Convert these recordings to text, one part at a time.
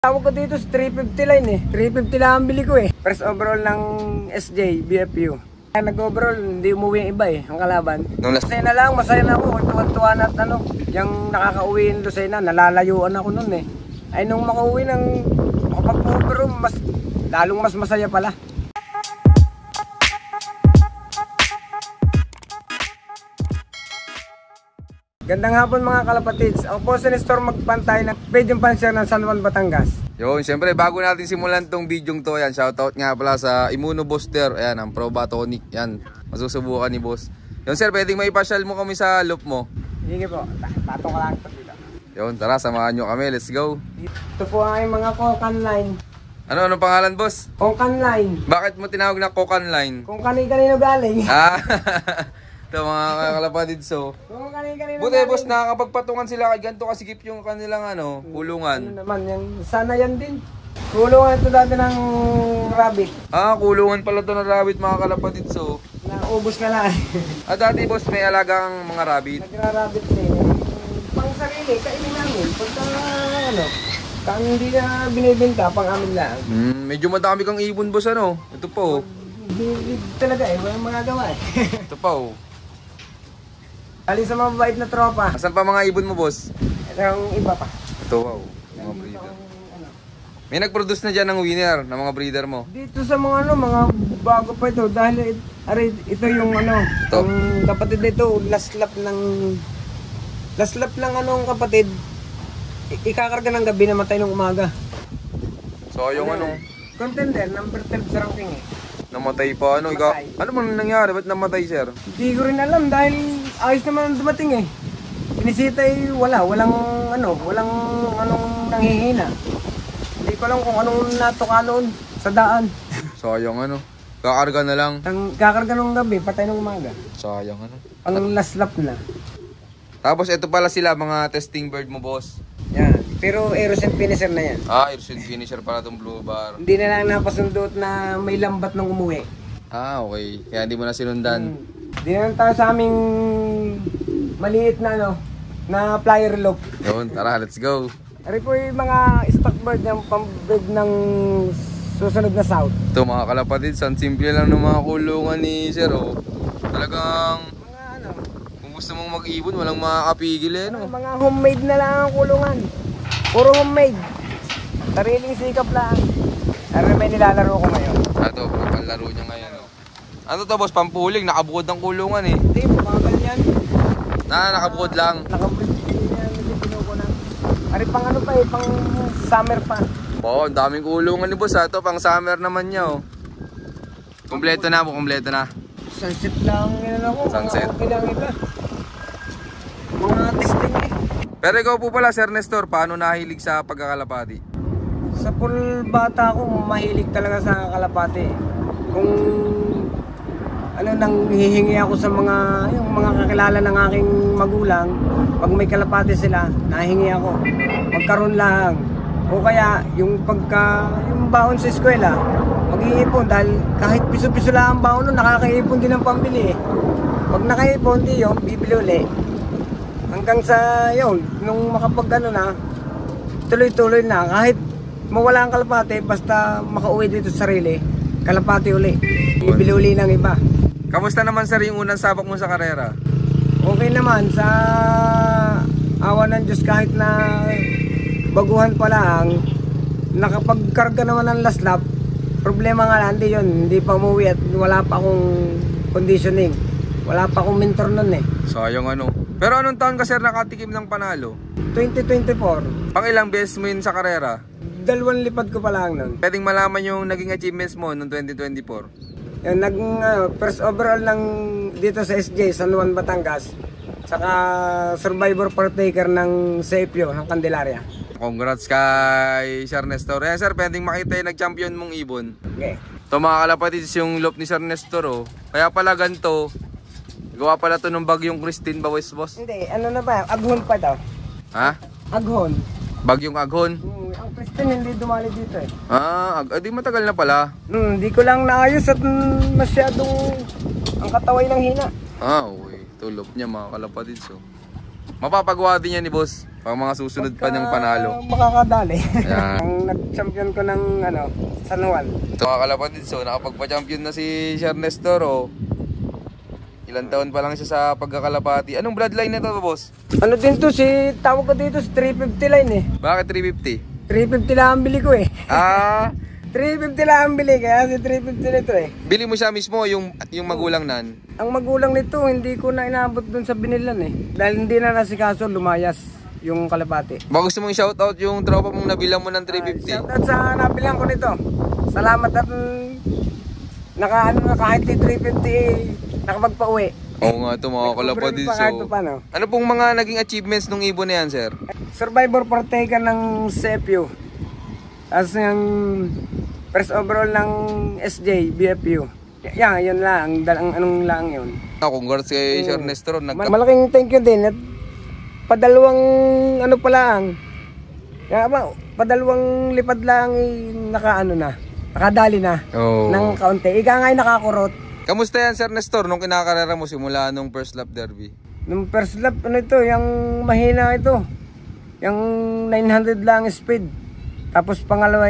Tawag ko dito sa 350 line eh. 350 lang ang bili ko eh. First overall ng SJ, BFU. Nag-overall, hindi umuwi yung iba eh, ang kalaban. Masaya na lang, masaya na ako. Tuwan-tuwa na at ano, yung nakakauwi yung Lucena, nalalayuan ako nun eh. Ay nung makauwi ng makapag-overall, lalong mas masaya pala. Gandang hapon mga kalapatids. Ako po si Nestor Magpantay ng Medium Panser ng San Juan, Batangas. Yun, siyempre bago natin simulan tong video to, yan, shoutout nga pala sa Immuno Booster. Ayan, ang Probatonic. Yan, masusubukan ni boss. Yun sir, pwedeng maipasyal mo kami sa loop mo. Sige po, patong ka lang ito dito. Yun, tara, samahan nyo kami. Let's go. Ito po ang mga Kokan line. Anong pangalan boss? Kokan line. Bakit mo tinawag na Kokan line? Kung kanino galing. Ito mga kalapatid, so Kung kanino buti boss, nakakapagpatungan sila kay ganito kasigip yung kanilang kulungan. Ano naman, sana yan din. Kulungan ito dati ng rabbit. Kulungan pala ito ng rabbit mga kalapatid, so Naubos na lang. dati boss, may alagang mga rabbit. Nagra-rabbit din. Pang sarili, kainin namin. Pagka kung hindi na binibenta, pang amin lang. Medyo madami kang ibon boss, ano? Ito po. Hindi talaga eh, walang magagawa eh. Ito pa oh. Alin sa mga mabait na tropa. Asan pa mga ibon mo boss? Ito yung iba pa. Ito wow, mga breeder. May nag-produce na dyan ng winner ng mga breeder mo? Dito sa mga mga bago pa ito. Dahil ito yung Ito. Ang kapatid nito, last lap ng kapatid. Ikakarga ng gabi, namatay ng umaga. So yung Contender, number 12 sa ranking eh. namatay pa ano? Ano bang nangyari? Ba't namatay sir? Hindi ko rin alam dahil ayos naman dumating eh. Pinisita eh, walang nanghihina. Hindi ko alam kung anong natuka noon sa daan. Sayang kakarga na lang. Ang kakarga ng gabi, patay ng umaga. Sayang Ang last lap na. Tapos ito pala sila, mga testing bird mo boss. Yan. Pero Eros and Finisher na yan. Airseed finisher pala itong blue bar. Hindi na lang napasundot na may lambat nung umuwi. Okay. Kaya hindi mo na sinundan. Hindi na lang tayo sa aming maliit na na flyer loop. Yun, tara, let's go. Ari po yung mga stock bird ng pambird ng susunod na south. Ito mga kalapatid, ang simple lang ng mga kulungan ni sir oh. Talagang Mga kung gusto mong mag-ibon, walang makakapigil mga homemade na lang ang kulungan. Puro homemade. Sariling sikap lang. Ari may nilalaro ko ngayon. Ito, panlaro niya ngayon Ano to boss, pampuling, nakabukod ng kulungan eh. Hindi, mukhagal yan. Nakabukod lang. Nakabukod yan, hindi pinuko na. Ari pang pa eh, pang summer pa. Oo, ang daming kulungan ni boss Ito, pang summer naman niya oh. Kompleto na po, kompleto na. Sunset lang yun ako. Sunset. Okay lang ito. Mga testing eh. Pero ikaw po pala Sir Nestor, paano nahilig sa pagkakalapati? Sa full bata ako, mahilig talaga sa kalapati. Kung nang hihingi ako sa yung mga kakilala ng aking magulang, pag may kalapati sila, nahingi ako. Magkaroon lang. O kaya yung baon sa eskwela, mag-iipon dahil kahit piso-piso lang ang baon nun, nakakaipon din ng pambili eh. Pag nakaipon, di yun, bibili uli. Hanggang sa yun, nung tuloy-tuloy na. Kahit mawala ang kalapati, basta makauwi dito sa sarili, kalapati uli. Bibili uli ng iba. Kamusta naman sir yung unang sabak mo sa karera? Okay naman, sa awa ng Diyos kahit na baguhan pa lang, nakapagkarga naman ng last lap. Problema nga lang, hindi pa umuwi at wala pa akong conditioning. Wala pa akong mentor nun eh. Sayang Pero anong taon ka sir nakatikim ng panalo? 2024. Pang ilang beses mo yun sa karera? 2 lipad ko pa lang nun. Pwedeng malaman yung naging achievements mo noong 2024? Yung first overall lang dito sa SJ, San Juan, Batangas. Saka survivor partaker ng Sepio, ng Candelaria. Congrats kay Sir Nestor. Sir, pwedeng makita yung nag-champion mong ibon. Okay. Ito mga kalapatids yung loop ni Sir Nestor oh. Kaya pala ganito. Gawa pala to ng bagyong Christine ba boss? Hindi, na ba? Aghon pa daw. Ha? Aghon. Bagyong Aghon? Ang Christine hindi dumali dito eh. Di matagal na pala. Hindi ko lang naayos at masyadong ang kataway ng hina. Okay. Ito loop niya mga kalapatids oh. Mapapagawa din yan ni boss. Pang mga susunod pa niyang panalo. Makakadali. Ayan. Ang nag-champion ko ng San Juan. So mga kalapatid, so nakapagpa-champion na si Sir Nestor. Oh. Ilang taon pa lang siya sa pagkakalapati. Anong bloodline na to, boss? Ano din to, tawag ko dito, 350 line eh. Bakit 350? 350 lang ang bili ko eh. Ah, 350 lang ang bili, kaya si 350 nito eh. bili mo siya mismo yung magulang nan. Ang magulang nito, hindi ko na inabot dun sa binilan eh. Dahil hindi na nasikaso, lumayas yung kalapati. Baka gusto mong shoutout yung tropa mong nabilang mo ng 350. Shoutout sa nabilang ko nito. Salamat at kahit di 350 nakapagpa-uwi. Oo nga ito mga kalapatid. So, ano pong mga naging achievements nung ibon na yan, sir? Survivor partaker ng CFU. Tapos yung first overall ng SJ, BFU. Yan, yun lang. Anong lang yun. Congrats kay Sir Nestor. Malaking thank you din. At padalawang pa lang. Padalawang lipad lang nakadali na. Oh. Ng kaunti. Ika nga nakakurot. Kamusta yan, Sir Nestor, nung kinakarera mo simula nung first lap derby? Nung first lap, yung mahina ito. Yung 900 lang speed. Tapos pangalawa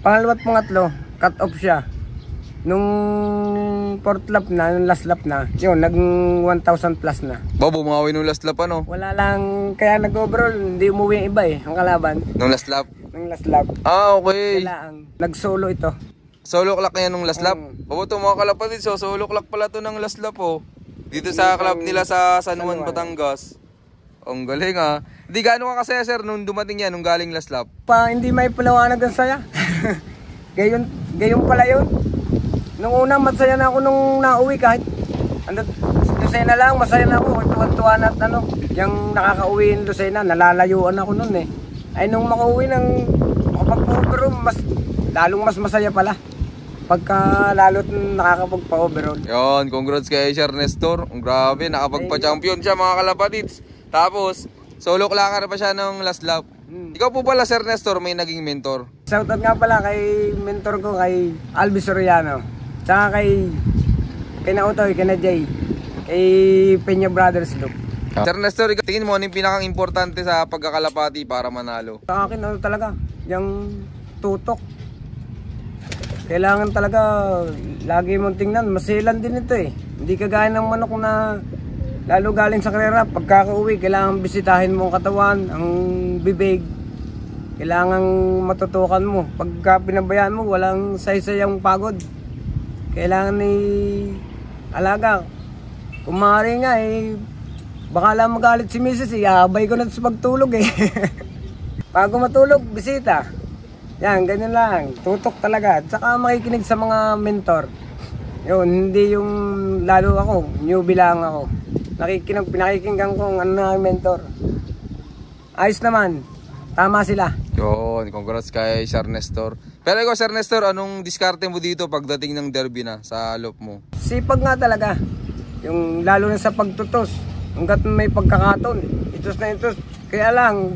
at pangatlo, cut off siya. Nung fourth lap na, nung last lap na, yun, nag 1,000 plus na. Bumawi nung last lap ano? Wala lang, kaya nag-overall, hindi umuwi yung iba ang kalaban. Nung last lap? Nung last lap. Ah, okay. Nag-solo ito. Solo clock yan nung last lap? Babuto mga kalapatid, so solo clock pala to ng last lap oh. Dito sa club nila sa San Juan, Batangas. Ang galing ah. Hindi gaano ka kasaya, sir, nung dumating yan, nung galing last lap? Hindi may palawanag ang saya. Gayon pala yun. Nung una, masaya na ako nung nauwi kahit Lucena lang, masaya na ako. Tuwan-tuwa na at yung nakakauwi yung Lucena, nalalayuan ako nun eh. Ay nung makauwi ng makapag-overall, lalong mas masaya pala. Pagka lalo't nakakapagpa-overall. Yun, congrats kay Sir Nestor. Ang grabe, nakapagpa-champion siya mga kalapatids. Tapos, solo clacker pa siya ng last lap. Ikaw po pala, Sir Nestor, may naging mentor. Shoutout nga pala kay mentor ko, kay Albi Soriano. Tsaka kay Nautoy, kay na Jay, kay Peña Brothers Loop. Sir Nestor, tingin mo ano yung pinakang importante sa pagkakalapati para manalo? Sa akin talaga, yung tutok. Kailangan talaga lagi mong tingnan, masilan din ito eh. Hindi kagaya ng manok na lalo galing sa karera, pagkakauwi kailangan bisitahin mo ang katawan, ang bibig. Kailangan matutukan mo. Pagka pinabayaan mo, walang saysayang pagod. Kailangan alaga. Kung maaari nga baka lang magalit si Mrs. Iabay ko na sa pagtulog eh. Bago matulog, bisita. Yan, ganyan lang. Tutok talaga. At saka makikinig sa mga mentor. Yun, hindi yung lalo ako, newbie lang ako. Pinakikinggan ko ang na mentor. Ayos naman. Tama sila. Yun, congrats kay Sir Nestor. Pero ikaw, Sir Nestor, anong diskarte mo dito pagdating ng derby na sa loop mo? Sipag nga talaga. Yung lalo na sa pagtutos. Hanggat may pagkakaton. Itos na itos. Kaya lang,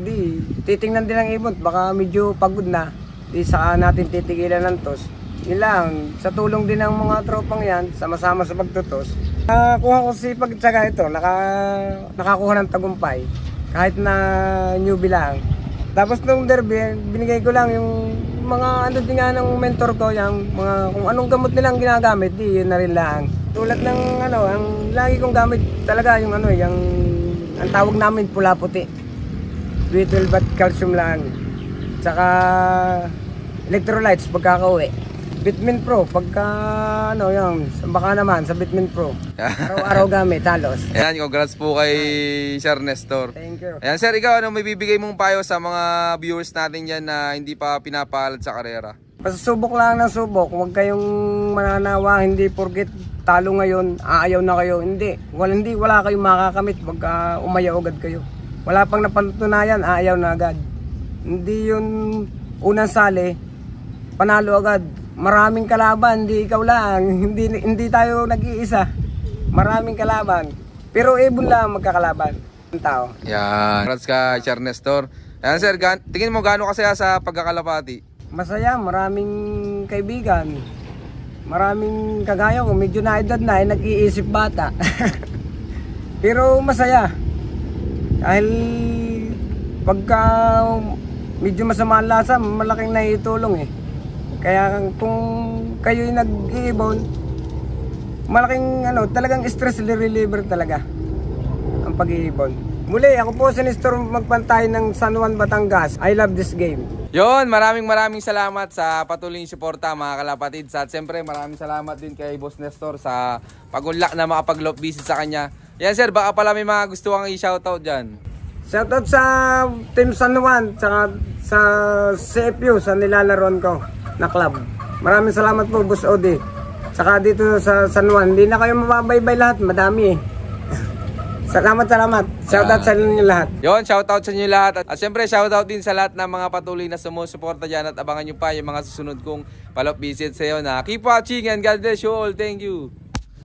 titingnan din ang ibon. Baka medyo pagod na. Di saka natin titigilan ng tos. Yun lang, sa tulong din ng mga tropang yan, sama-sama sa pagtutos. Nakakuha ko sipag tsaka ito, nakakuha ng tagumpay. Kahit na newbie lang. Tapos nung derby, binigay ko lang yung mga din nga ng mentor ko, yung mga kung anong gamot nilang ginagamit, yun na rin lang. Tulad ng ang lagi kong gamit talaga yung ang tawag namin pula-puti. B12 at calcium lang. Tsaka electrolytes pagkakauwi. Bitmin Pro pagka baka naman sa Bitmin Pro. Araw-araw gamit halos. Ayan, congrats po kay Sir Nestor. Thank you. Ayan, sir, ikaw ano may bibigay mong payo sa mga viewers natin yan na hindi pa pinapalad sa karera? Basta subok lang ng subok. Huwag kayong mananawa, hindi porket talo ngayon, aayaw na kayo. Hindi, wala kayong makakamit pagka umayaw agad kayo. Wala pang napatunayan, aayaw na agad. Hindi yun unang sali, panalo agad. Maraming kalaban, hindi ikaw lang. Hindi tayo nag-iisa. Maraming kalaban. Pero ibon lang magkakalaban ang tao. Yan. Congrats ka, Sir Nestor. Ayan, sir, tingin mo gaano kasaya sa pagkakalapati? Masaya, maraming kaibigan. Maraming kagaya ko, medyo na edad na, nag-iisip bata. Pero masaya. Dahil pagka medyo masama ang lasa, malaking naitulong eh. Kaya kung kayo'y nag-iibon, malaking talagang stress reliever talaga ang pag-iibon. Muli, ako po si Nestor Magpantay ng San Juan, Batangas. I love this game. Yon, maraming salamat sa patuloy yung suporta mga kalapatids. At siyempre maraming salamat din kay Boss Nestor sa pag-unlock na makapag-loop visit sa kanya. Yan sir, baka pala may mga gusto kang i-shoutout dyan. Shoutout sa Team San Juan, tsaka sa CFU, sa nilalaroan ko na club. Maraming salamat po Boss Odi. Tsaka dito sa San Juan, hindi na kayo mababaybay lahat, madami eh. Salamat. Shoutout sa inyo lahat. Yon, shoutout sa inyo lahat. At syempre, shoutout din sa lahat ng mga patuloy na sumusuporta dyan. At abangan nyo pa yung mga susunod kong follow-up visit sa iyo na keep watching and God bless you all. Thank you.